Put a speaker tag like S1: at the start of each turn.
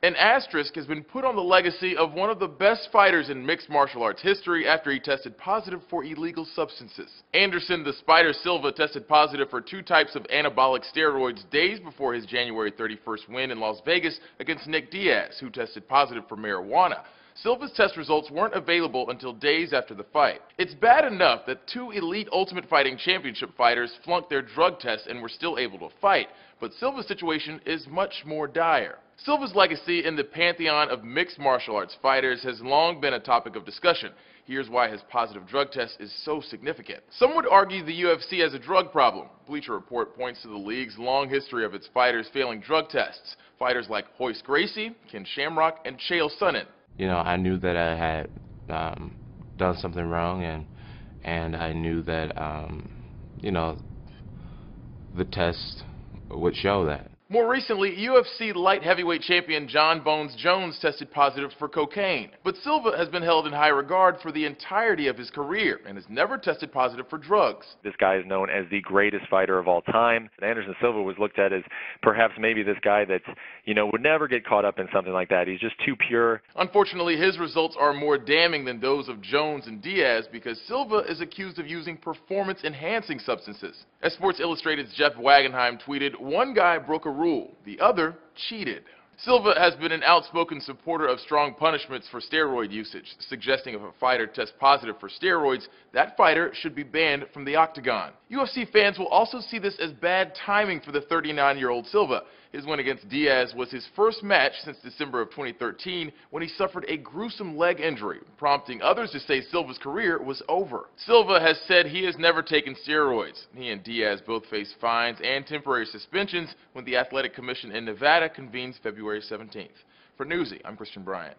S1: An asterisk has been put on the legacy of one of the best fighters in mixed martial arts history after he tested positive for illegal substances. Anderson the Spider Silva tested positive for 2 types of anabolic steroids days before his January 31st win in Las Vegas against Nick Diaz, who tested positive for marijuana. Silva's test results weren't available until days after the fight. It's bad enough that 2 elite Ultimate Fighting Championship fighters flunked their drug tests and were still able to fight, but Silva's situation is much more dire. Silva's legacy in the pantheon of mixed martial arts fighters has long been a topic of discussion. Here's why his positive drug test is so significant. Some would argue the UFC has a drug problem. Bleacher Report points to the league's long history of its fighters failing drug tests. Fighters like Royce Gracie, Ken Shamrock, and Chael Sonnen.
S2: You know, I knew that I had done something wrong, and I knew that, you know, the test would show that.
S1: More recently, UFC light heavyweight champion John Bones Jones tested positive for cocaine. But Silva has been held in high regard for the entirety of his career and has never tested positive for drugs.
S3: This guy is known as the greatest fighter of all time. Anderson Silva was looked at as perhaps maybe this guy that's, you know, would never get caught up in something like that. He's just too pure.
S1: Unfortunately, his results are more damning than those of Jones and Diaz because Silva is accused of using performance-enhancing substances. As Sports Illustrated's Jeff Wagenheim tweeted, one guy broke a rule, the other cheated. Silva has been an outspoken supporter of strong punishments for steroid usage, suggesting if a fighter tests positive for steroids, that fighter should be banned from the octagon. UFC fans will also see this as bad timing for the 39-year-old Silva. His win against Diaz was his first match since December of 2013 when he suffered a gruesome leg injury, prompting others to say Silva's career was over. Silva has said he has never taken steroids. He and Diaz both face fines and temporary suspensions when the Athletic Commission in Nevada convenes February 17th. For Newsy, I'm Christian Bryant.